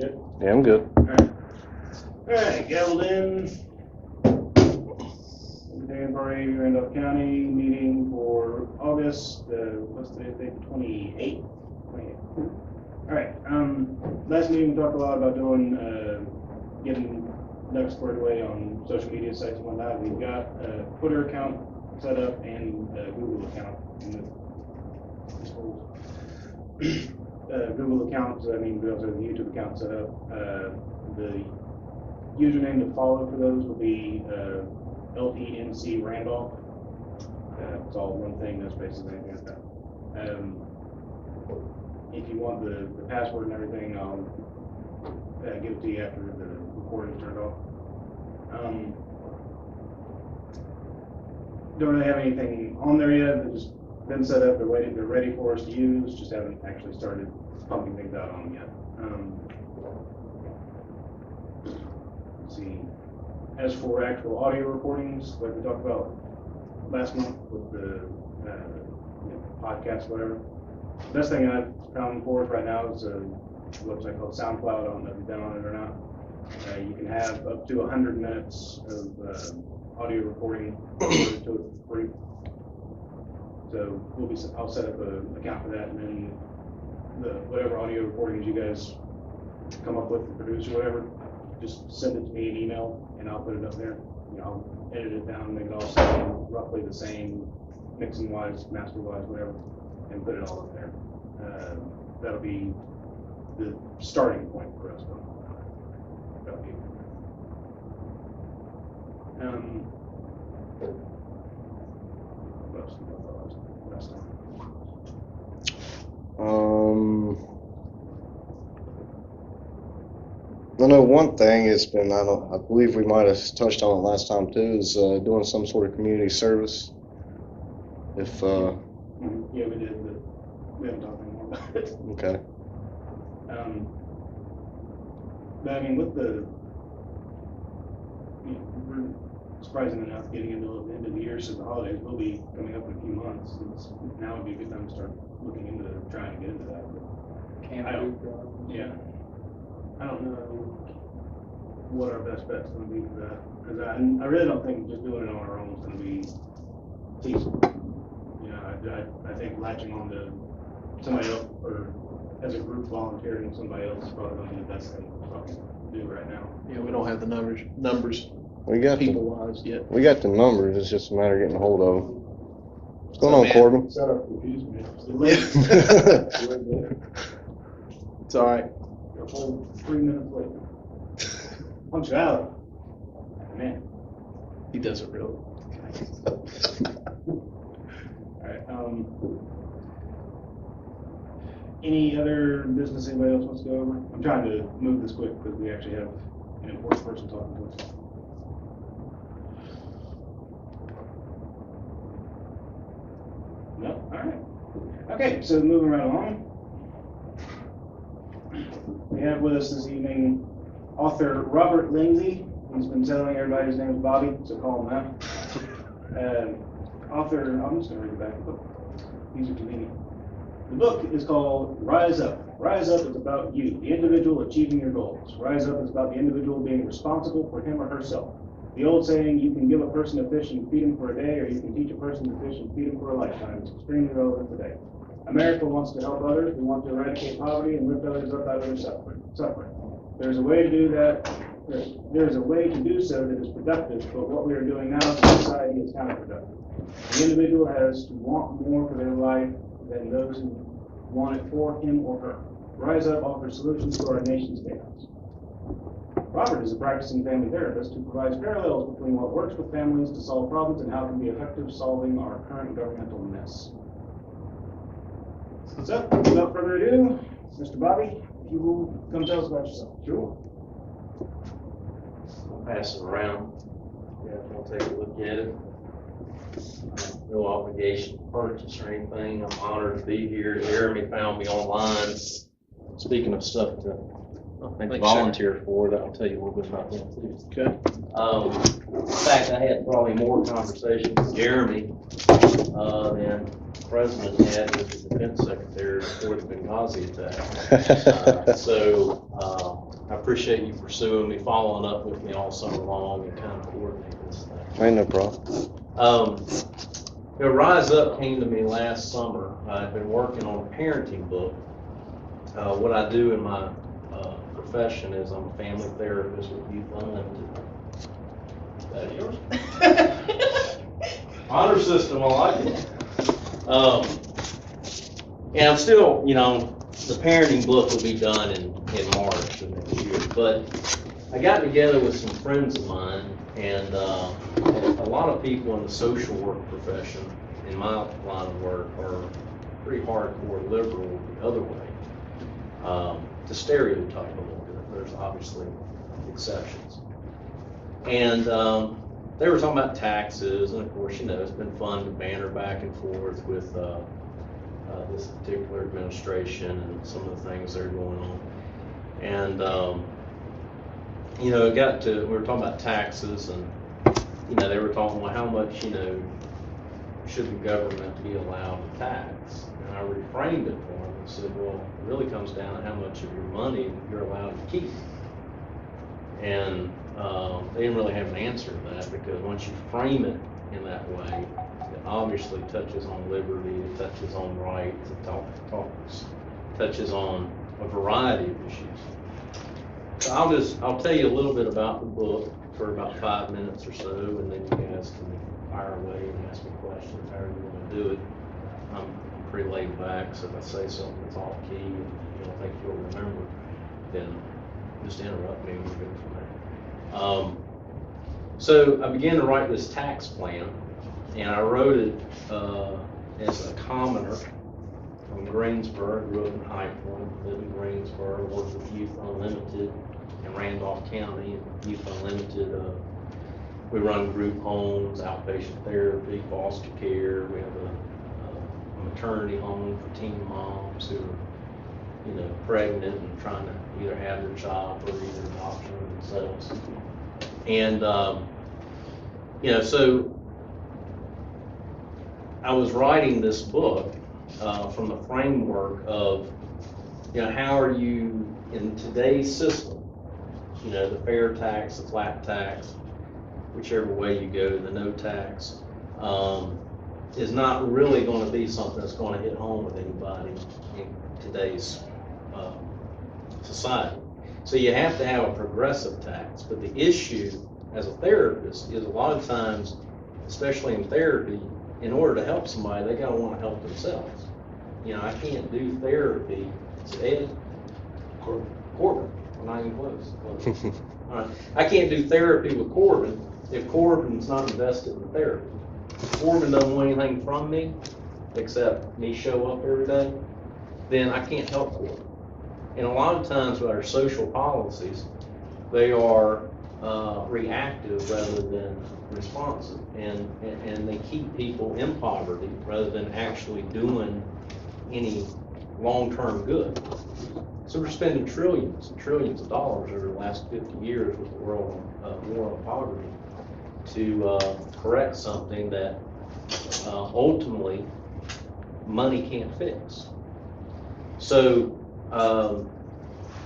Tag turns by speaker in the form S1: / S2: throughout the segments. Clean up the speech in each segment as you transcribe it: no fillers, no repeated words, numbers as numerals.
S1: Good?
S2: Yeah, I'm good.
S1: Alright, gaveled in. Libertarian Party, Randolph County meeting for August, what's the date? 28th? 28th. Alright, last meeting we talked a lot about doing, getting ducks squared away on social media sites and whatnot. We've got a Twitter account set up and a Google account. Google account, so I mean, we also have the YouTube account set up. The username to follow for those will be LPNC Randolph. It's all one thing, no spaces, anything like that. If you want the password and everything, I'll give it to you after the recording is turned off. Don't really have anything on there yet. They've just been set up. They're ready for us to use. Just haven't actually started pumping things out on them yet. Let's see. As for actual audio recordings, like we talked about last month with the podcast, whatever. The best thing I've found for us right now is a website called SoundCloud. I don't know if you've been on it or not. You can have up to 100 minutes of audio recording to it for free. So I'll set up an account for that, and then whatever audio recordings you guys come up with, the produce or whatever, just send it to me in email, and I'll put it up there. I'll edit it down, make it all sound roughly the same, mixing wise, master wise, whatever, and put it all up there. That'll be the starting point for us. That'll be. What else?
S2: I know one thing it's been, I believe we might have touched on it last time too, is doing some sort of community service. If
S1: yeah, we did, but we haven't talked anymore about it.
S2: Okay.
S1: But I mean, with we're surprising enough getting into the end of the year, so the holidays will be coming up in a few months. Now would be a good time to start looking into trying to get into that. I don't know what our best bet's going to be for that, because I really don't think just doing it on our own is going to be feasible. I think latching on to somebody else, or as a group volunteering with somebody else, is probably going to be the best thing to do right now.
S3: Yeah, we don't have the numbers
S2: We got
S3: people-wise yet.
S2: We got the numbers. It's just a matter of getting a hold of them. What's going on, Corbin?
S1: Set up confused me.
S3: It's all right.
S1: A whole 3 minutes later. Punctuality. Man.
S3: He does it really.
S1: Alright, any other business anybody else wants to go over? I'm trying to move this quick because we actually have an important person talking to us. No? Alright. Okay, so moving right along. We have with us this evening author Robert Lindsey. He's been telling everybody his name is Bobby, so call him that. Author, I'm just going to read the back of the book. These are convenient. The book is called Rise Up. Rise Up is about you, the individual achieving your goals. Rise Up is about the individual being responsible for him or herself. The old saying, you can give a person a fish and feed him for a day, or you can teach a person to fish and feed him for a lifetime, is extremely relevant today. America wants to help others. We want to eradicate poverty and lift others up out of their suffering. There's a way to do that. There's a way to do so that is productive, but what we are doing now as a society is counterproductive. The individual has to want more for their life than those who want it for him or her. Rise Up offers solutions to our nation's chaos. Robert is a practicing family therapist who provides parallels between what works with families to solve problems and how it can be effective solving our current governmental mess. So, without further ado, Mr. Bobby, if you will come tell us about yourself.
S4: Sure. I'll pass it around. Yeah, if you'll take a look at it. No obligation to purchase or anything. I'm honored to be here. Jeremy found me online. Speaking of stuff to volunteer for, that I'll tell you a little bit about that too.
S3: Okay.
S4: In fact, I had probably more conversations with Jeremy than the president had with the defense secretary before the Benghazi attack. So I appreciate you pursuing me, following up with me all summer long and kind of coordinating this thing.
S2: Ain't no problem.
S4: Rise Up came to me last summer. I've been working on a parenting book. What I do in my profession is I'm a family therapist with Youth Unlimited. Is that yours? Honor system, I like it. And I'm still, the parenting book will be done in March of next year. But I got together with some friends of mine, and a lot of people in the social work profession, in my line of work, are pretty hardcore liberal the other way. To stereotype a little bit, there's obviously exceptions. And they were talking about taxes, and of course, it's been fun to banter back and forth with this particular administration and some of the things that are going on. And it got to, we were talking about taxes, and they were talking about how much should the government be allowed to tax. And I reframed it for them and said, well, it really comes down to how much of your money you're allowed to keep. And they didn't really have an answer to that, because once you frame it in that way, it obviously touches on liberty, it touches on rights, it touches on a variety of issues. So I'll tell you a little bit about the book for about 5 minutes or so, and then you guys can fire away and ask me questions, however you want to do it. I'm pretty laid back, so if I say something that's off key and you don't think you'll remember, then just interrupt me and we'll go from there. So I began to write this tax plan, and I wrote it as a commoner from Greensboro. Grew up in High Point, lived in Greensboro, worked with Youth Unlimited in Randolph County. Youth Unlimited, we run group homes, outpatient therapy, foster care. We have a maternity home for teen moms who are, pregnant and trying to either have their child or either adoption themselves. And, so I was writing this book from the framework of, how are you in today's system, the fair tax, the flat tax, whichever way you go, the no tax, is not really going to be something that's going to hit home with anybody in today's society. So you have to have a progressive tax, but the issue as a therapist is a lot of times, especially in therapy, in order to help somebody, they gotta want to help themselves. I can't do therapy. It's Ed? Corbin. We're not even close. All right. I can't do therapy with Corbin if Corbin's not invested in therapy. If Corbin doesn't want anything from me, except me show up every day, then I can't help Corbin. And a lot of times with our social policies, they are reactive rather than responsive, and they keep people in poverty rather than actually doing any long-term good. So we're spending trillions and trillions of dollars over the last 50 years with the world war on poverty to correct something that ultimately money can't fix. So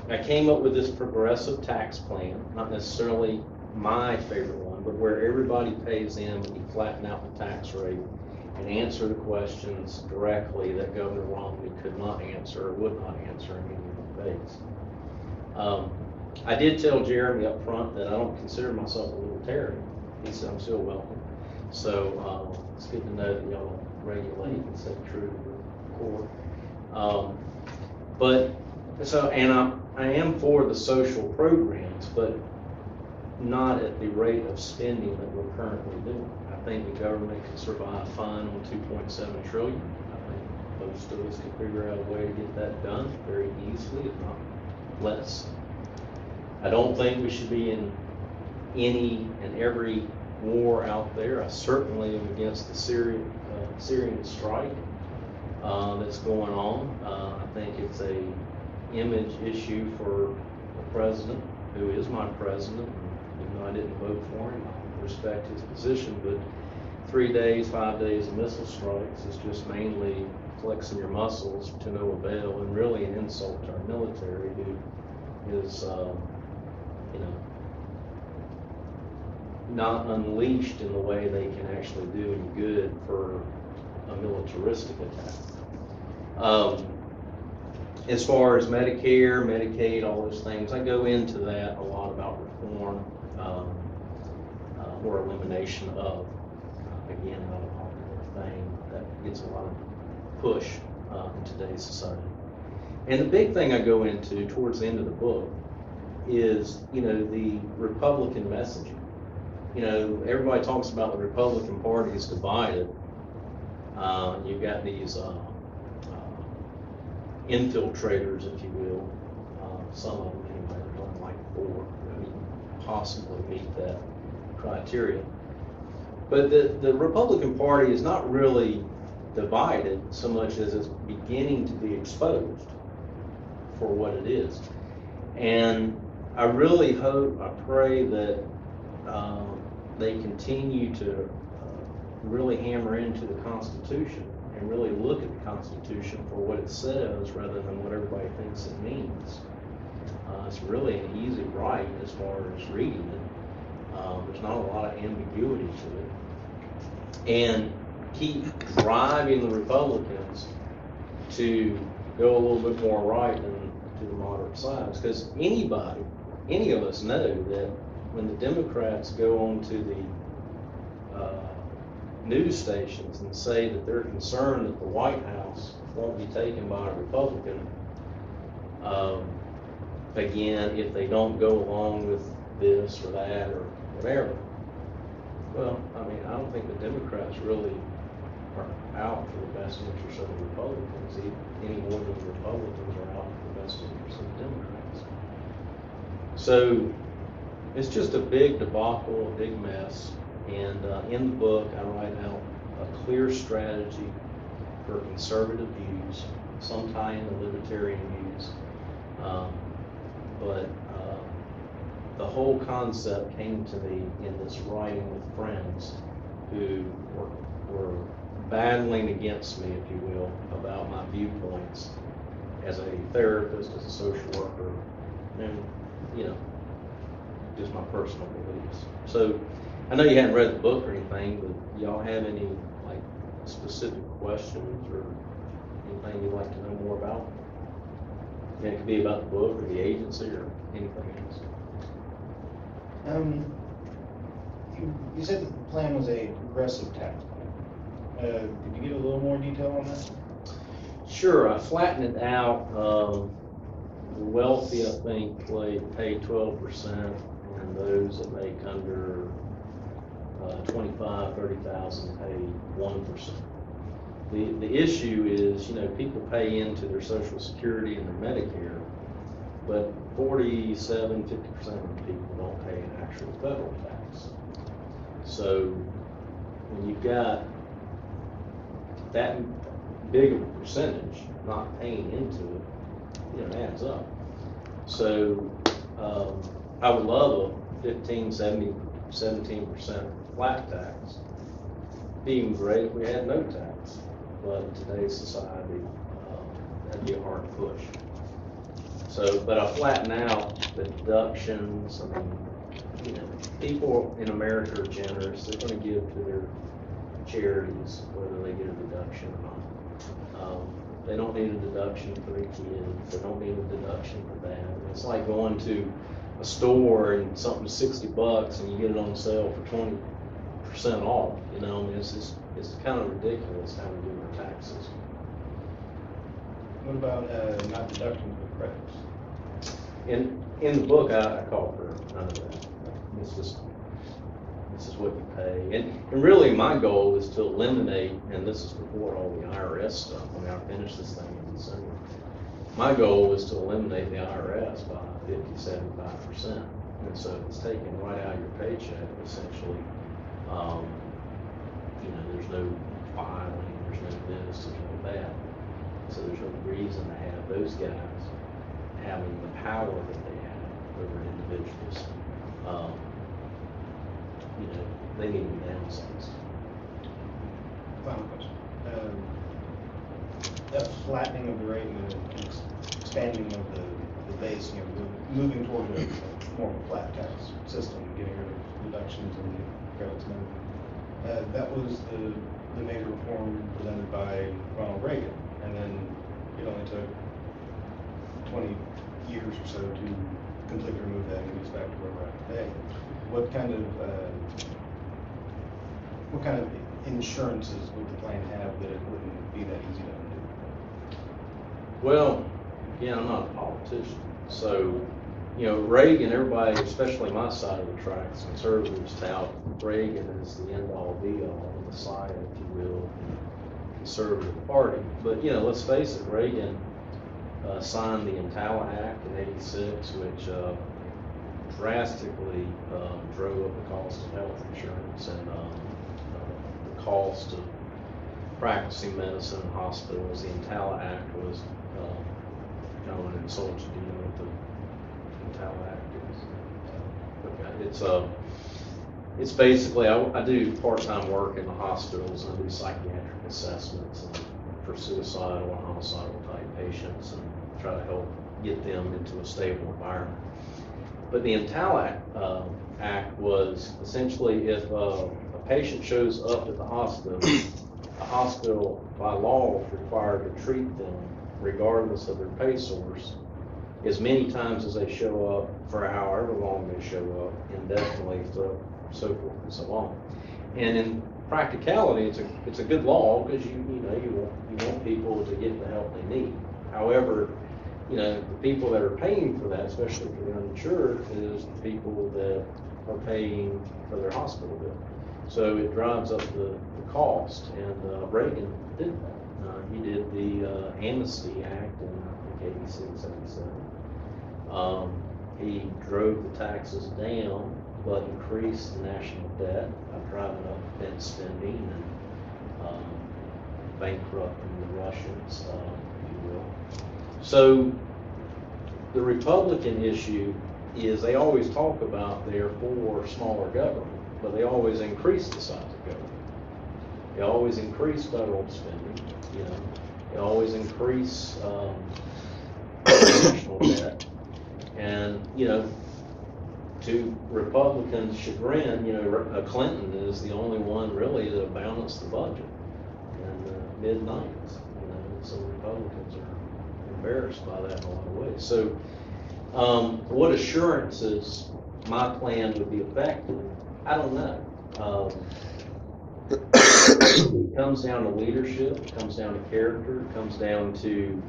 S4: I came up with this progressive tax plan, not necessarily my favorite one, but where everybody pays in, and you flatten out the tax rate and answer the questions directly that Governor Romney could not answer or would not answer in any of the debates. I did tell Jeremy up front that I don't consider myself a libertarian. He said I'm still welcome. So it's good to know that y'all regulate and stay true to the core. I am for the social programs, but not at the rate of spending that we're currently doing. I think the government can survive fine on $2.7 trillion. I think most of us can figure out a way to get that done very easily, if not less. I don't think we should be in any and every war out there. I certainly am against the Syrian strike that's going on. I think it's a image issue for the president, who is my president. Even though I didn't vote for him, I respect his position, but 3 days, 5 days of missile strikes is just mainly flexing your muscles to no avail, and really an insult to our military, who is you know, not unleashed in the way they can actually do any good for a militaristic attack. As far as Medicare, Medicaid, all those things, I go into that a lot about reform or elimination of. Again, not a popular thing that gets a lot of push in today's society. And the big thing I go into towards the end of the book is, you know, the Republican messaging. You know, everybody talks about the Republican Party is divided. You've got these infiltrators, if you will. Some of them anyway, don't like four, possibly meet that criteria. But the Republican Party is not really divided so much as it's beginning to be exposed for what it is. And I really hope, I pray that they continue to really hammer into the Constitution and really look at the Constitution for what it says rather than what everybody thinks it means. It's really an easy write as far as reading it. There's not a lot of ambiguity to it. And keep driving the Republicans to go a little bit more right than to the moderate sides. Because anybody, any of us know that when the Democrats go on to the news stations and say that they're concerned that the White House won't be taken by a Republican, again, if they don't go along with this or that or whatever. Well, I mean, I don't think the Democrats really are out for the best interest of the Republicans any more than the Republicans are out for the best interest of the Democrats. So it's just a big debacle, a big mess. And in the book, I write out a clear strategy for conservative views, some tie into libertarian views. But the whole concept came to me in this writing with friends who were battling against me, if you will, about my viewpoints as a therapist, as a social worker, and, you know, just my personal beliefs. So I know you hadn't read the book or anything, but y'all have any like specific questions or anything you'd like to know more about? And it could be about the book or the agency or anything else.
S1: You said the plan was a progressive tax plan. Could you give a little more detail on that?
S4: Sure, I flattened it out. The wealthy, I think, pay 12%, and those that make under 25, 30,000 pay 1%. The issue is, you know, people pay into their Social Security and their Medicare, but 47, 50% of the people don't pay an actual federal tax. So when you've got that big of a percentage not paying into it, you know, it adds up. So I would love a 15, 17% flat tax. It'd be even great if we had no tax, but in today's society, that'd be a hard push. So, but I flatten out the deductions. I mean, you know, people in America are generous. They're going to give to their charities, whether they get a deduction or not. They don't need a deduction for their kids. They don't need a deduction for that. It's like going to a store and something's $60 and you get it on sale for 20% off. You know, I mean, it's kind of ridiculous how we do our taxes.
S1: What about not deducting for credits?
S4: In the book, I call for none of that. This is what you pay. And really my goal is to eliminate, and this is before all the IRS stuff, I mean, I finished this thing in December. My goal is to eliminate the IRS by 50, 75%. And so it's taken right out of your paycheck, essentially. You know, there's no filing, there's no this, there's no that. So there's no reason to have those guys having the power that they have over individuals. You know, they need to be downsized.
S1: Final question. That flattening of the rate and the expanding of the base, you know, moving toward more of a flat tax system, getting rid of deductions and credits and everything. That was the major reform presented by Ronald Reagan, and then it only took 20 years or so to completely remove that and get us back to where we're at today. What kind of insurances would the plan have that it wouldn't be that easy to undo?
S4: Well, again, I'm not a politician, so, you know, Reagan, everybody, especially my side of the tracks, conservatives tout Reagan as the end-all be-all, the messiah, if you will, conservative party. But, you know, let's face it, Reagan signed the Entala Act in '86, which drastically drove up the cost of health insurance and the cost of practicing medicine in hospitals. The Entala Act was kind of an insult. Do you know what the Entala Act is? Okay. It's basically, I do part-time work in the hospitals, and I do psychiatric assessments and for suicidal and homicidal type patients and try to help get them into a stable environment. But the Entala Act was essentially if a patient shows up at the hospital by law is required to treat them regardless of their pay source as many times as they show up for however long they show up, indefinitely, so forth and so on. And in practicality, it's a good law because you want people to get the help they need. However, you know, the people that are paying for that, especially for the uninsured, is the people that are paying for their hospital bill. So it drives up the cost, and Reagan did that. He did the Amnesty Act in, I think, '86, '87. He drove the taxes down, but increased the national debt by driving up defense spending and bankrupting the Russians, if you will. So the Republican issue is they always talk about they're for smaller government, but they always increase the size of government. They always increase federal spending, you know. They always increase national debt. And, you know, to Republicans' chagrin, you know, Clinton is the only one really to balance the budget in the mid-90s. You know, so Republicans are embarrassed by that in a lot of ways. So, what assurances my plan would be effective, I don't know. It comes down to leadership, it comes down to character, it comes down to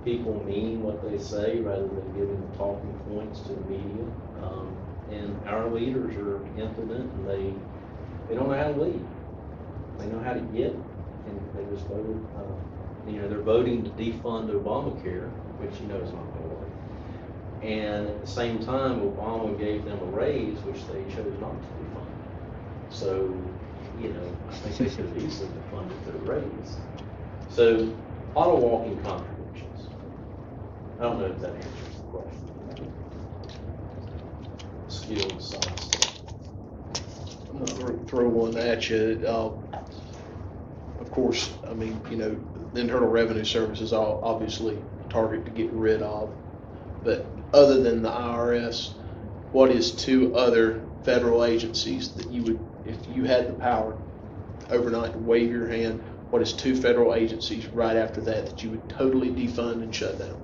S4: people meaning what they say rather than giving the talking points to the media. And our leaders are impotent, and they don't know how to lead. They know how to get, and they just voted. You know, they're voting to defund Obamacare, which you know is not going to work. And at the same time, Obama gave them a raise, which they chose not to defund. So, you know, I think they could have easily defunded their raise. So, a lot of walking contradictions. I don't know if that answers the question. Skill size.
S3: I'm gonna throw one at you. Of course, I mean, you know, the Internal Revenue Service is obviously a target to get rid of. But other than the IRS, what is two other federal agencies that you would, if you had the power overnight to wave your hand, what is two federal agencies right after that you would totally defund and shut down?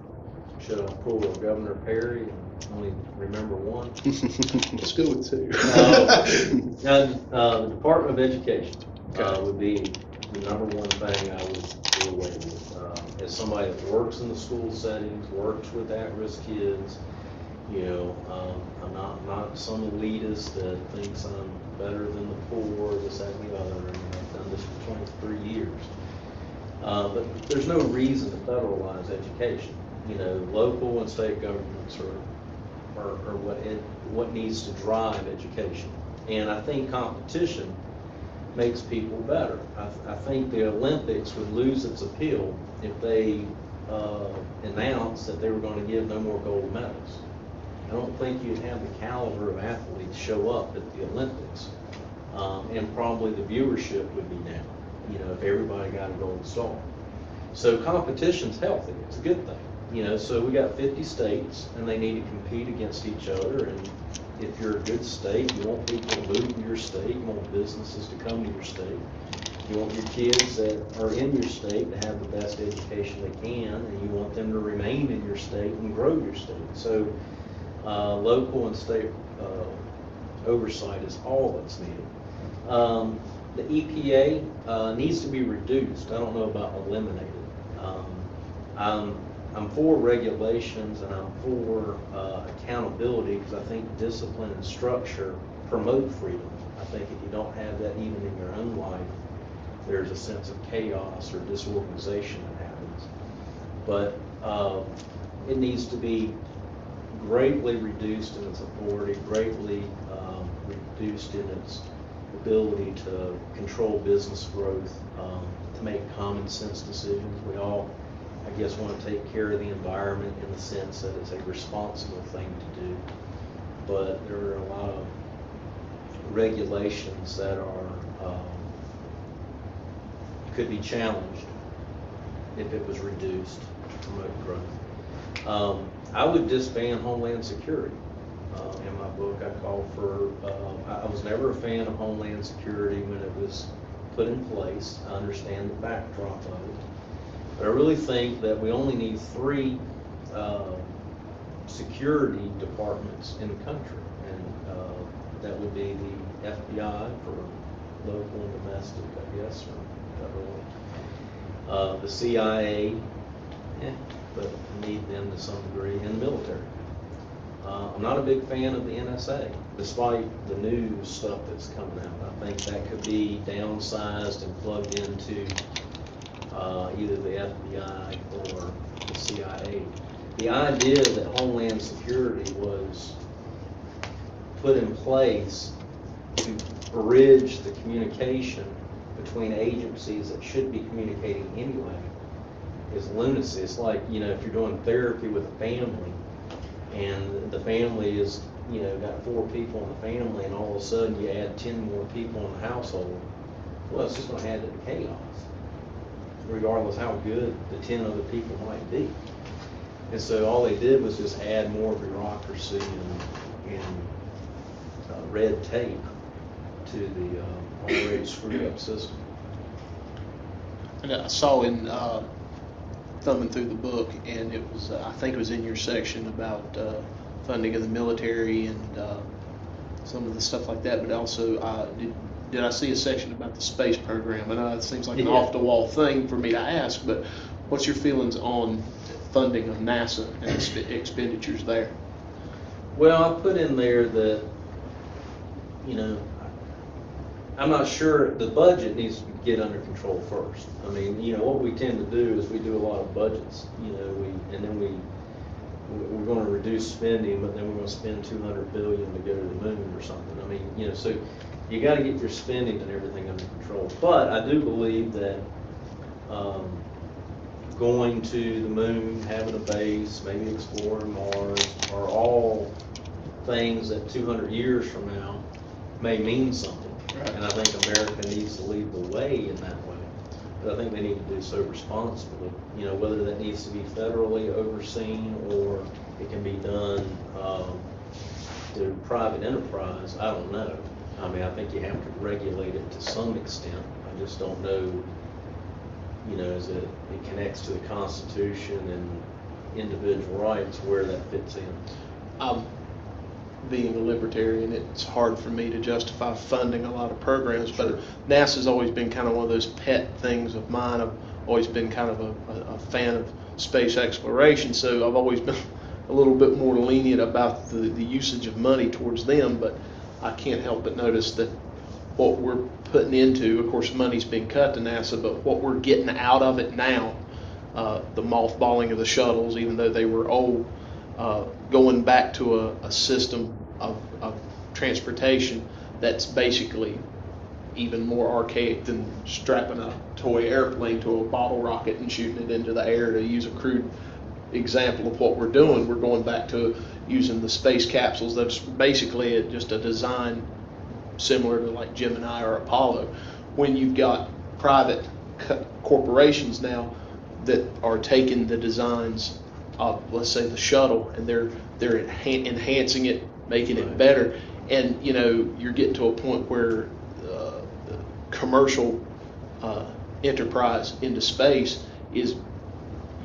S4: Should I pull a Governor Perry and only remember one?
S3: Let's go with two.
S4: The Department of Education
S3: Okay.
S4: would be the number one thing I would do away with. As somebody that works in the school settings, works with at-risk kids, you know, I'm not some elitist that thinks I'm better than the poor, this, that, and the other. And I've done this for 23 years. But there's no reason to federalize education. You know, local and state governments are what needs to drive education. And I think competition makes people better. I think the Olympics would lose its appeal if they announced that they were going to give no more gold medals. I don't think you'd have the caliber of athletes show up at the Olympics, and probably the viewership would be down, you know, if everybody got a gold star. So competition's healthy, it's a good thing. So we got 50 states, and they need to compete against each other. And if you're a good state, you want people to move to your state, you want businesses to come to your state, you want your kids that are in your state to have the best education they can, and you want them to remain in your state and grow your state. So local and state oversight is all that's needed. The EPA needs to be reduced. I don't know about eliminated. I'm for regulations, and I'm for accountability, because I think discipline and structure promote freedom. I think if you don't have that even in your own life, there's a sense of chaos or disorganization that happens. But it needs to be greatly reduced in its authority, greatly reduced in its ability to control business growth, to make common sense decisions. We all, I guess, want to take care of the environment in the sense that it's a responsible thing to do. But there are a lot of regulations that are could be challenged if it was reduced to promote growth. I would disband Homeland Security. In my book, I call for, I was never a fan of Homeland Security when it was put in place. I understand the backdrop of it. But I really think that we only need 3 security departments in the country. And that would be the FBI for local and domestic, I guess, or federal. The CIA, but need them to some degree, and the military. I'm not a big fan of the NSA, despite the new stuff that's coming out. I think that could be downsized and plugged into either the FBI or the CIA. The idea that Homeland Security was put in place to bridge the communication between agencies that should be communicating anyway is lunacy. It's like, if you're doing therapy with a family, and the family is, got 4 people in the family, and all of a sudden you add 10 more people in the household, well, it's just going to add to the chaos, regardless how good the 10 other people might be. And so all they did was just add more bureaucracy and red tape to the already screwed up system.
S3: And I saw in thumbing through the book, and it was, I think it was in your section about funding of the military and some of the stuff like that, but also did I see a section about the space program? I know it seems like an off-the-wall thing for me to ask, but what's your feelings on funding of NASA and expenditures there?
S4: Well, I put in there that, I'm not sure, the budget needs to get under control first. I mean, what we tend to do is we do a lot of budgets, we're going to reduce spending, but then we're going to spend $200 billion to go to the moon or something. I mean, so you got to get your spending and everything under control. But I do believe that going to the moon, having a base, maybe exploring Mars, are all things that 200 years from now may mean something. Right. And I think America needs to lead the way in that way. But I think they need to do so responsibly. Whether that needs to be federally overseen or it can be done through private enterprise, I don't know. I mean, I think you have to regulate it to some extent. I just don't know, as it connects to the Constitution and individual rights, where that fits in. Being a libertarian, it's hard for me to justify funding a lot of programs, but NASA's always been kind of one of those pet things of mine. I've always been kind of a fan of space exploration, so I've always been a little bit more lenient about the usage of money towards them, but I can't help but notice that what we're putting into, of course, money's being cut to NASA, but what we're getting out of it now, the mothballing of the shuttles, even though they were old, going back to a system of transportation that's basically even more archaic than strapping a toy airplane to a bottle rocket and shooting it into the air, to use a crude example of what we're doing. We're going back to using the space capsules. That's basically just a design similar to like Gemini or Apollo. When you've got private corporations now that are taking the designs
S3: let's say the shuttle, and they're enhancing it, making it better, and you're getting to a point where commercial enterprise into space is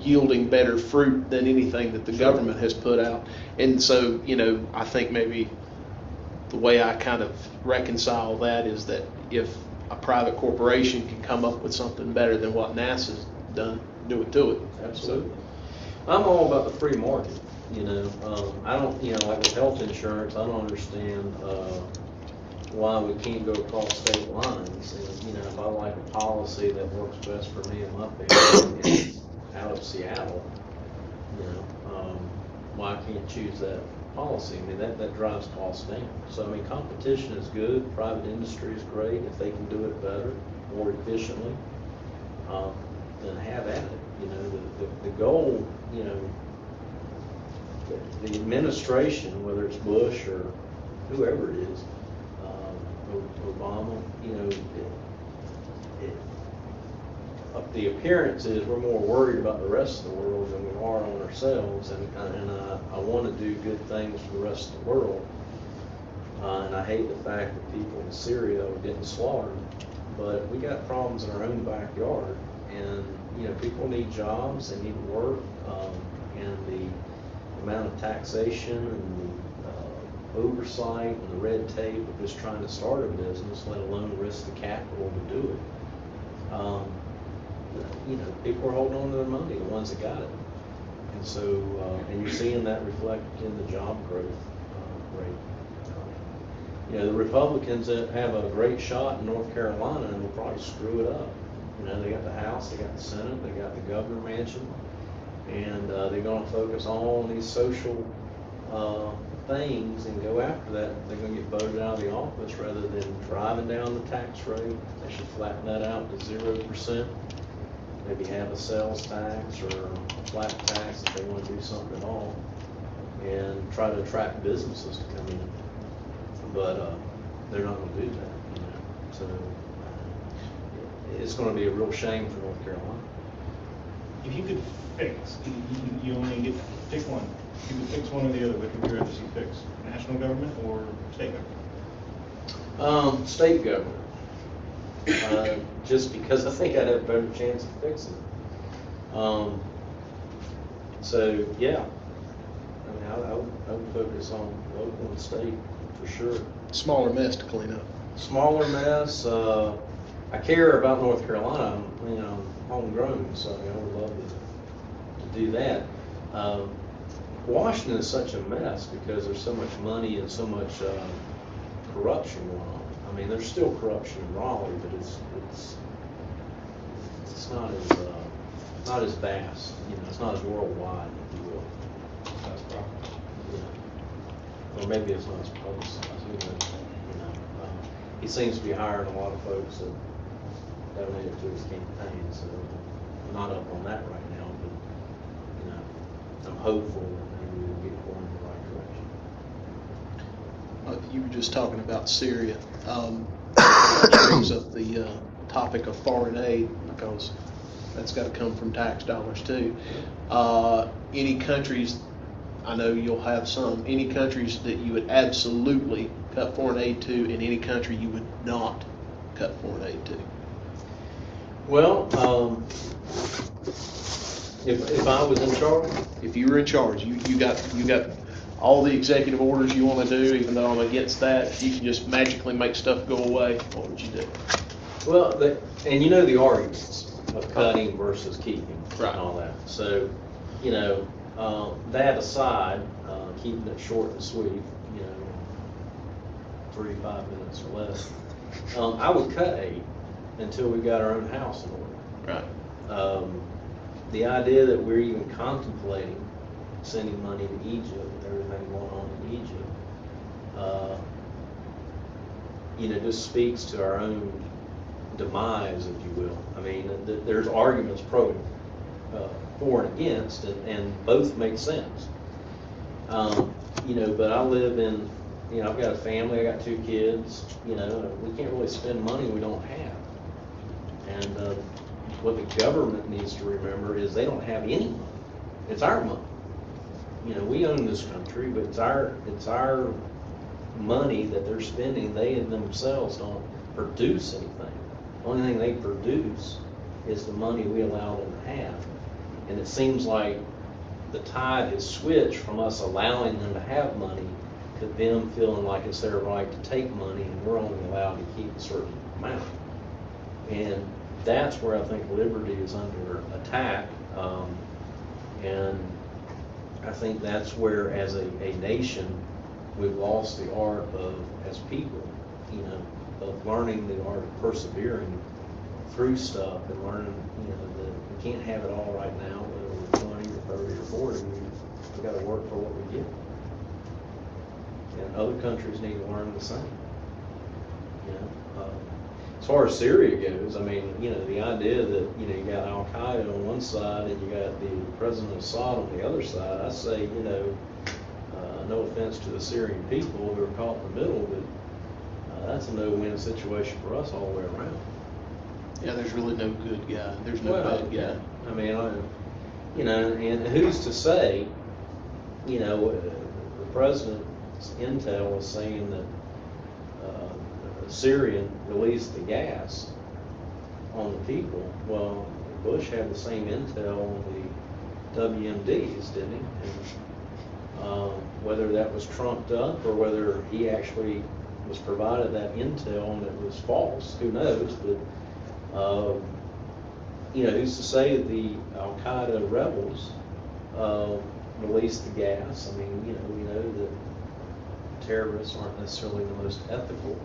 S3: yielding better fruit than anything that the government has put out. And so, I think maybe the way I kind of reconcile that is that if a private corporation can come up with something better than what NASA's done, do it to it.
S4: Absolutely. I'm all about the free market, I don't, like with health insurance, I don't understand why we can't go across state lines. And, if I like a policy that works best for me and my family out of Seattle, why I can't choose that policy? I mean, that drives costs down. So, I mean, competition is good. Private industry is great. If they can do it better, more efficiently, then have at it. The goal, the administration, whether it's Bush or whoever it is, Obama, the appearance is we're more worried about the rest of the world than we are on ourselves, and I want to do good things for the rest of the world, and I hate the fact that people in Syria are getting slaughtered, but we got problems in our own backyard, and people need jobs, they need work, and the amount of taxation and the oversight and the red tape of just trying to start a business, let alone risk the capital to do it. People are holding on to their money, the ones that got it. And so, and you're seeing that reflected in the job growth rate. The Republicans that have a great shot in North Carolina and will probably screw it up. They got the House, they got the Senate, they got the governor mansion, and they're going to focus on these social things and go after that. They're going to get voted out of the office rather than driving down the tax rate. They should flatten that out to 0%. Maybe have a sales tax or a flat tax if they want to do something at all, and try to attract businesses to come in. But they're not going to do that. So it's going to be a real shame for North Carolina.
S1: If you could fix, you only get to pick one. If you could fix one or the other, which would you rather see fix? National government or state government?
S4: State government. Just because I think I'd have a better chance of fixing it. So yeah, I mean, I would focus on local and state for sure.
S3: Smaller mess to clean up.
S4: Smaller mess. I care about North Carolina. I'm homegrown, so I would love to do that. Washington is such a mess because there's so much money and so much corruption going on. I mean, there's still corruption in Raleigh, but it's not as vast. It's not as worldwide, if you will.
S1: That's probably.
S4: Or maybe it's not as publicized. He seems to be hiring a lot of folks that donated to his campaign, so I'm not up on that right now, but I'm hopeful that maybe we'll get going in the right direction.
S3: You were just talking about Syria. Brings up the topic of foreign aid, because that's got to come from tax dollars too. Any countries, I know you'll have some, any countries that you would absolutely cut foreign aid to, and any country you would not cut foreign aid to?
S4: Well, if I was in charge,
S3: if you were in charge, you got all the executive orders you want to do, even though I'm against that. If you can just magically make stuff go away, what would you do?
S4: Well, and the arguments of cutting versus keeping,
S3: right,
S4: and all that. So, that aside, keeping it short and sweet, 35 minutes or less, I would cut aid until we got our own house in order.
S3: Right.
S4: The idea that we're even contemplating sending money to Egypt with everything going on in Egypt, just speaks to our own demise, if you will. I mean, there's arguments for and against, and both make sense. But I live in, I've got a family, I got 2 kids, we can't really spend money we don't have. And what the government needs to remember is they don't have any money. It's our money. you know, we own this country, but it's our money that they're spending. They themselves don't produce anything. The only thing they produce is the money we allow them to have. And it seems like the tide has switched from us allowing them to have money to them feeling like it's their right to take money, and we're only allowed to keep a certain amount. And that's where I think liberty is under attack. And I think that's where, as a nation, we've lost the art of, as people, you know, of learning the art of persevering through stuff and learning, you know, that we can't have it all right now, whether we're 20 or 30 or 40. We've got to work for what we get. And other countries need to learn the same. You know, as far as Syria goes, I mean, you know, the idea that, you know, you got Al Qaeda on one side and you got the President Assad on the other side, I say, you know, no offense to the Syrian people who are caught in the middle, but that's a no-win situation for us all the way around.
S3: Yeah, there's really no good guy. There's no bad guy.
S4: I mean, you know, and who's to say, you know, the president's intel is saying that Syrian released the gas on the people. Well, Bush had the same intel on the WMDs, didn't he? And whether that was trumped up or whether he actually was provided that intel and it was false, who knows? But you know, who's to say that the Al Qaeda rebels released the gas? I mean, you know, we know that terrorists aren't necessarily the most ethical,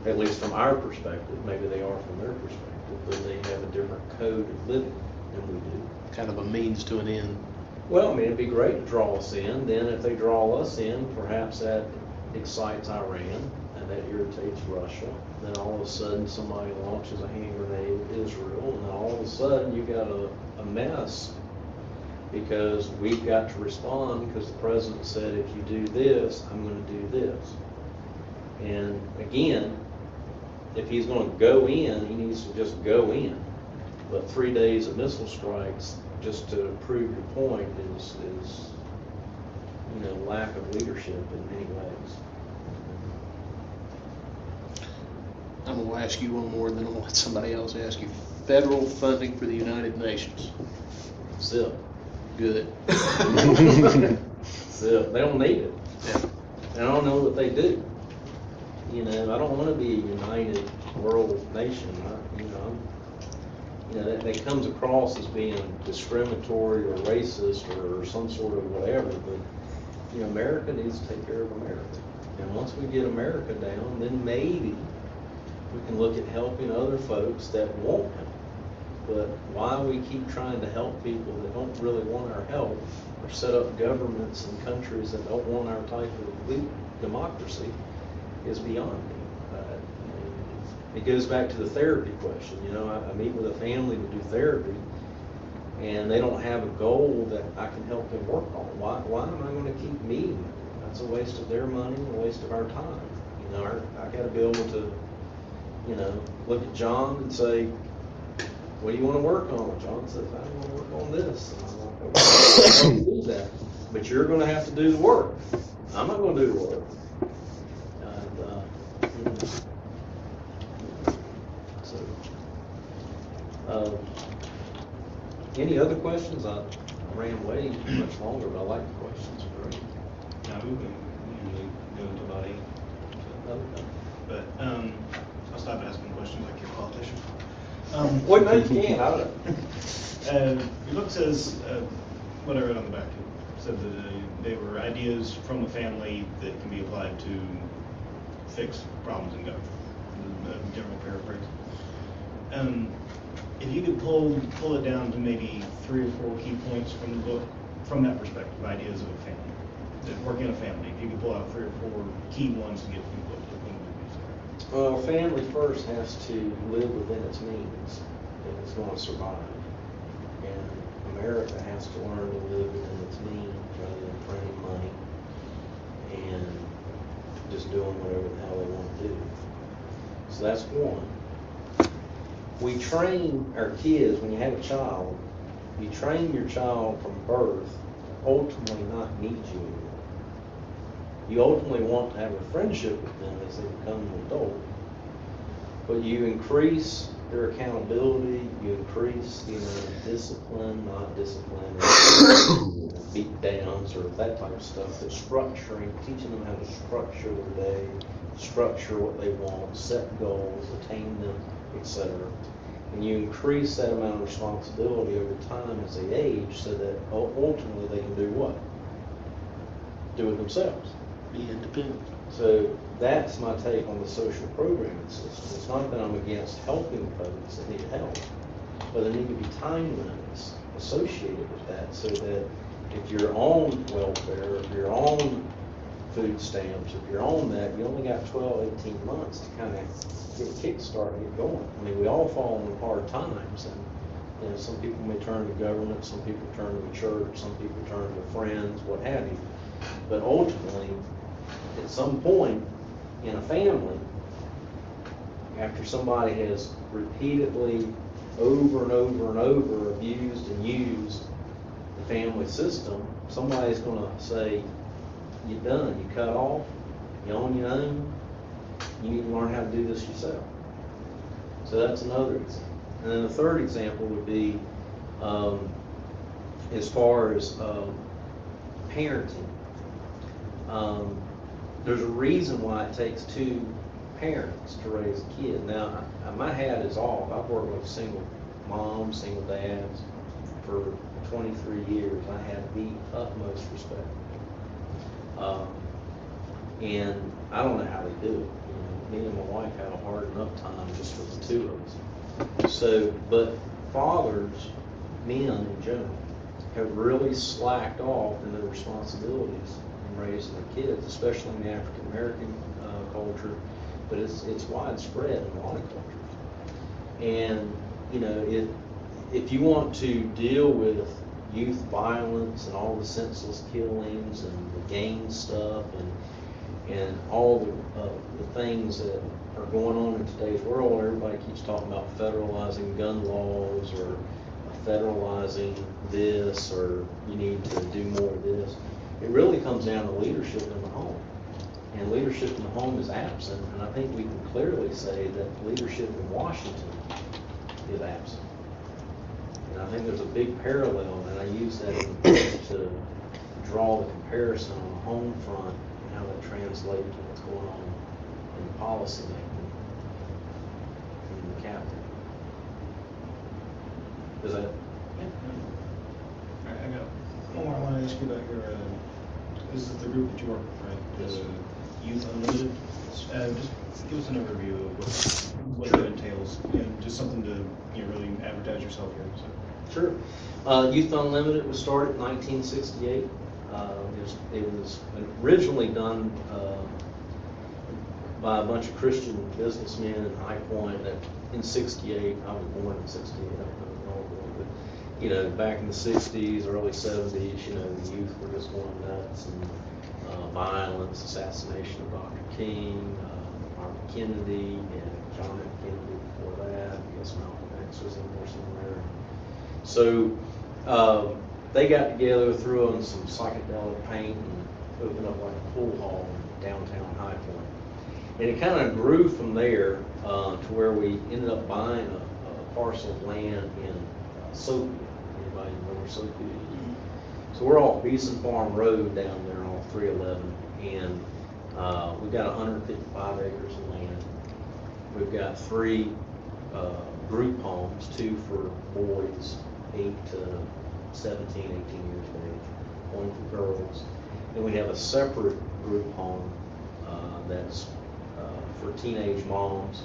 S4: at least from our perspective. Maybe they are from their perspective, but they have a different code of living than we do.
S3: Kind of a means to an end.
S4: Well, I mean, it'd be great to draw us in. Then if they draw us in, perhaps that excites Iran and that irritates Russia. Then all of a sudden somebody launches a hand grenade at Israel, and then all of a sudden you got a mess because we've got to respond because the president said, if you do this, I'm going to do this. And again, if he's going to go in, he needs to just go in. But 3 days of missile strikes, just to prove your point, is you know, lack of leadership in many ways.
S3: I'm going to ask you one more, and then I'll let somebody else ask you. Federal funding for the United Nations.
S4: Zip.
S3: Good.
S4: Zip. They don't need it.
S3: Yeah.
S4: And I don't know that they do. You know, I don't want to be a united world nation. You know, that comes across as being discriminatory or racist or some sort of whatever, but, you know, America needs to take care of America. And once we get America down, then maybe we can look at helping other folks that won't help. But why we keep trying to help people that don't really want our help, or set up governments and countries that don't want our type of democracy, is beyond me. It goes back to the therapy question. You know, I meet with a family to do therapy, and they don't have a goal that I can help them work on. Why am I going to keep meeting them? That's a waste of their money, a waste of our time. You know, I got to be able to, you know, look at John and say, what do you want to work on? John says, I want to work on this. And I'm like, okay, I can do that. But you're going to have to do the work. I'm not going to do the work. And, you know, any other questions? I ran way much longer, but I like the questions. Great.
S5: No, we can usually go into about 8.
S4: Okay.
S5: But I'll stop asking questions like you're a politician.
S4: Well, no, you can't. I don't know.
S5: Your book says, what I read on the back, it said that they were ideas from the family that can be applied to fix problems in government. General paraphrase. If you could pull it down to maybe 3 or 4 key points from the book, from that perspective, ideas of a family, working in a family, if you could pull out 3 or 4 key ones to get from the book,
S4: Well, family first has to live within its means if it's going to survive. And America has to learn to live within its means rather than printing money and just doing whatever the hell they want to do. So that's one. We train our kids, when you have a child, you train your child from birth ultimately not need you anymore. You ultimately want to have a friendship with them as they become an adult, but you increase their accountability, you increase, discipline, not discipline, or beat downs or that type of stuff, but structuring, teaching them how to structure their day, structure what they want, set goals, attain them, etc. And you increase that amount of responsibility over time as they age so that ultimately they can do what? Do it themselves.
S3: Be independent.
S4: So that's my take on the social programming system. It's not that I'm against helping folks that need help, but there need to be time limits associated with that so that if you're on welfare, if you're on food stamps, if you're on that, you only got 12, 18 months to kind of get a kickstart and get going. I mean, we all fall in hard times, and some people may turn to government, some people turn to the church, some people turn to friends, what have you. But ultimately, at some point in a family, after somebody has repeatedly, over and over and over, abused and used the family system, somebody's going to say, you're done, you cut off, you own your own, you need to learn how to do this yourself. So that's another example. And then the third example would be as far as parenting. There's a reason why it takes two parents to raise a kid. Now, my hat is off. I've worked with single moms, single dads for 23 years. I have the utmost respect. And I don't know how they do it. Me and my wife had a hard enough time just with the two of us. So, but fathers, men in general, have really slacked off in their responsibilities in raising their kids, especially in the African American culture, but it's widespread in a lot of cultures. And if you want to deal with youth violence and all the senseless killings and the gang stuff and all the things that are going on in today's world, everybody keeps talking about federalizing gun laws or federalizing this, or you need to do more of this. It really comes down to leadership in the home. And leadership in the home is absent, and I think we can clearly say that leadership in Washington is absent. And I think there's a big parallel, and I use that in the book to draw the comparison on the home front and how that translates to what's going on in policy making in the capital. Is that?
S5: Yeah. I got one more I want to ask you about your, this is the group that you work with, right?
S4: Yes, sir.
S5: Youth Unlimited. Just give us an overview of what that entails, and just something to really advertise yourself here. So.
S4: Sure. Youth Unlimited was started in 1968. It was originally done by a bunch of Christian businessmen in High Point in 68. I was born in 68. I don't know, but back in the 60s, early 70s, the youth were just going nuts, and violence, assassination of Dr. King, Robert Kennedy, and John F. Kennedy before that. I guess Malcolm X was in there somewhere. So they got together, threw on some psychedelic paint, and opened up like a pool hall in downtown High Point. And it kind of grew from there to where we ended up buying a parcel of land in Sophia. Anybody remember Sophia? So we're off Beeson Farm Road down there on 311, and we've got 155 acres of land. We've got 3 group homes, 2 for boys 8 to 17, 18 years of age, 1 for girls. Then we have a separate group home that's for teenage moms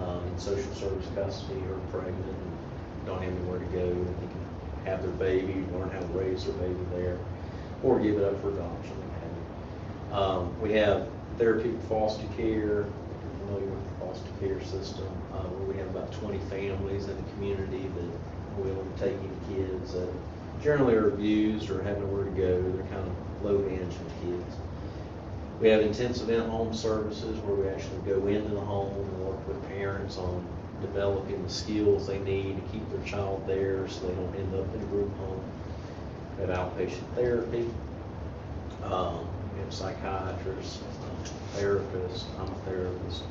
S4: in social service custody or pregnant and don't have anywhere to go. They can have their baby, learn how to raise their baby there, or give it up for adoption. We have therapeutic foster care, if you're familiar with the foster care system, where we have about 20 families in the community that are willing to take in kids that generally are abused or have nowhere to go. They're kind of low management kids. We have intensive in-home services where we actually go into the home and work with parents on developing the skills they need to keep their child there so they don't end up in a group home. We have outpatient therapy. We have psychiatrists, therapists. I'm a therapist.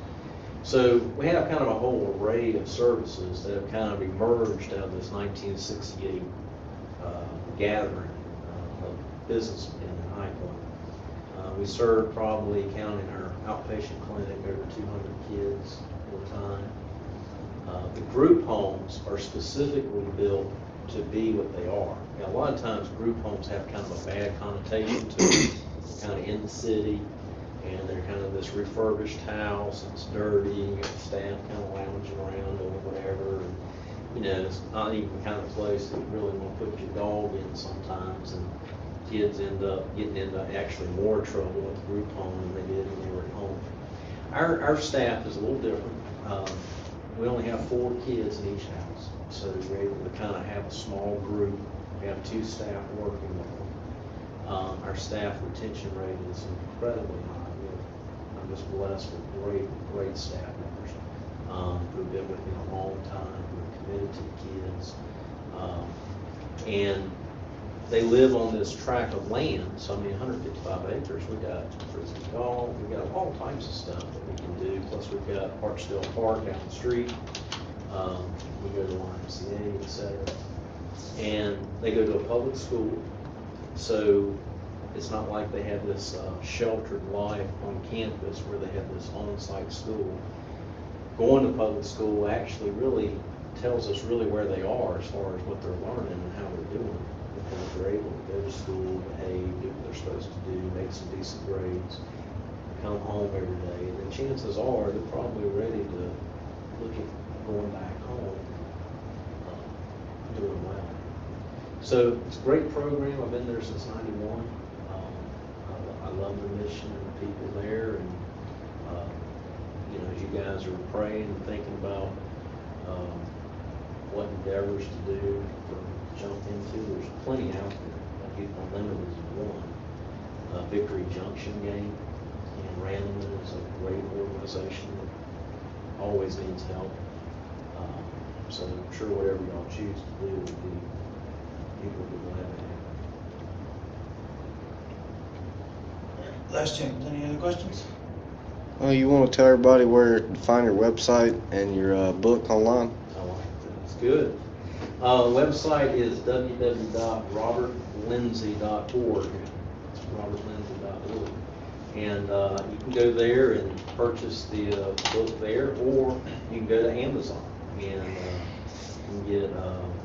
S4: So we have kind of a whole array of services that have kind of emerged out of this 1968 gathering of business in High Point. We serve, probably counting our outpatient clinic, over 200 kids at a time. The group homes are specifically built to be what they are. Now, a lot of times group homes have kind of a bad connotation to them, kind of in the city, and they're kind of this refurbished house, it's dirty, you got staff kind of lounging around or whatever. And, you know, it's not even the kind of place that you really want to put your dog in sometimes, and kids end up getting into actually more trouble at the group home than they did when they were at home. Our staff is a little different. We only have 4 kids in each house, so we're able to kind of have a small group. We have 2 staff working with them. Our staff retention rate is incredibly high. I'm just blessed with great staff members who've been with me a long time, who are committed to the kids. And they live on this tract of land, so I mean 155 acres, we got frisbee golf, we got all types of stuff that we can do, plus we've got Parksdale Park down the street, we go to YMCA, etc. And they go to a public school, so it's not like they have this sheltered life on campus where they have this on-site school. Going to public school actually really tells us really where they are as far as what they're learning and how they're doing. Because they're able to go to school, behave, do what they're supposed to do, make some decent grades, come home every day, and then chances are they're probably ready to look at going back home, doing well. So it's a great program. I've been there since '91. I love the mission and the people there, and you know, as you guys are praying and thinking about what endeavors to do or jump into, there's plenty out there. Youth Unlimited is one. Victory Junction Game in Randolph is a great organization that always needs help. So I'm sure whatever y'all choose to do, people will be glad to have.
S1: Last chance. Any other questions?
S2: Well, you want to tell everybody where to find your website and your book online?
S4: I like that. It's good. The website is www.robertlindsey.org. It's robertlindsey.org. And you can go there and purchase the book there, or you can go to Amazon and you can get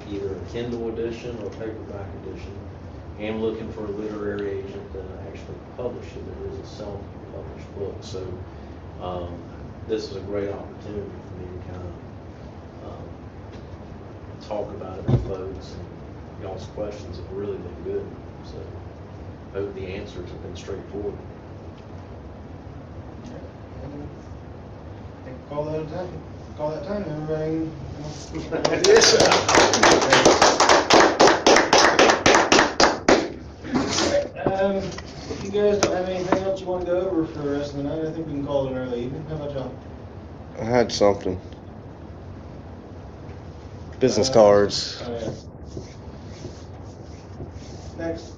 S4: either a Kindle edition or paperback edition. I'm looking for a literary agent to actually publish it. It is a self-published book. So this is a great opportunity for me to kind of talk about it with folks, and y'all's questions have really been good. So I hope the answers have been straightforward.
S1: I think call that a time. Call that time, everybody.
S3: Yes, sir.
S1: If you guys don't have anything else you want to go over for the rest of the night, I think we can call it an early evening. How about y'all?
S2: I had something. Business cards.
S1: Oh, yeah. Next.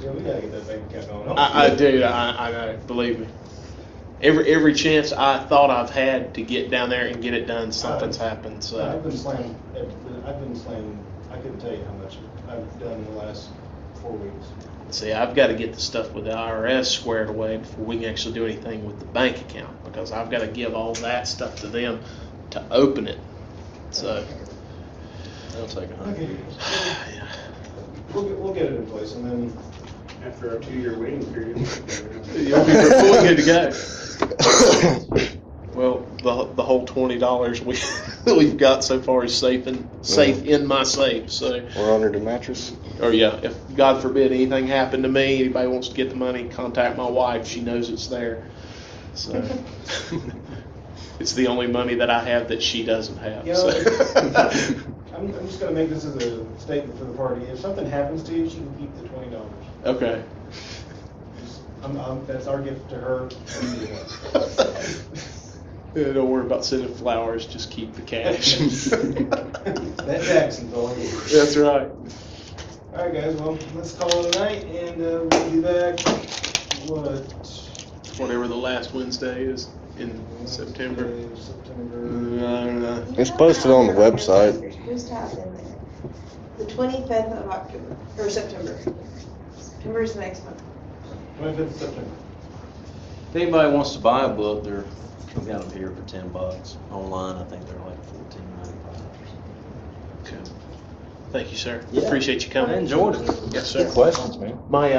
S1: Yeah, we gotta get that bank account going.
S3: I do. I know. Believe me. Every chance I thought I've had to get down there and get it done, something's happened. So
S1: I've been slammed. I couldn't tell you how much I've done in the last 4 weeks.
S3: see, I've got to get the stuff with the IRS squared away before we can actually do anything with the bank account, because I've got to give all that stuff to them to open it. So
S4: That'll take 100
S1: Okay.
S4: years.
S3: yeah.
S1: We'll get it in place, and then
S6: After our 2-year waiting period.
S3: You'll be fully good to go. Well, the whole $20 we've got so far is safe in my safe. So
S2: We're under the mattress.
S3: or yeah, if God forbid anything happened to me, anybody wants to get the money, contact my wife. She knows it's there. So it's the only money that I have that she doesn't have.
S1: You know,
S3: So.
S1: I'm just going to make this as a statement for the party. If something happens to you, she can keep the $20.
S3: Okay.
S1: That's our gift to her.
S3: Yeah, don't worry about sending flowers, just keep the cash.
S1: That Jackson's all you.
S3: That's right.
S1: All right, guys, well, let's call it a night, and we'll be back, what?
S3: Whatever the last Wednesday is in September.
S1: September.
S3: I don't know.
S2: It's posted on the website.
S7: Who's tab in there? The 25th of October, or September. September is the next month.
S1: 25th of September.
S4: If anybody wants to buy a book, they're, we got them here for $10. Online, I think they're like $14.95.
S3: Okay. Thank you, sir.
S4: Yeah.
S3: Appreciate you
S4: I
S3: coming.
S4: enjoyed it.
S3: Yes, sir.
S4: Good questions, man.
S3: My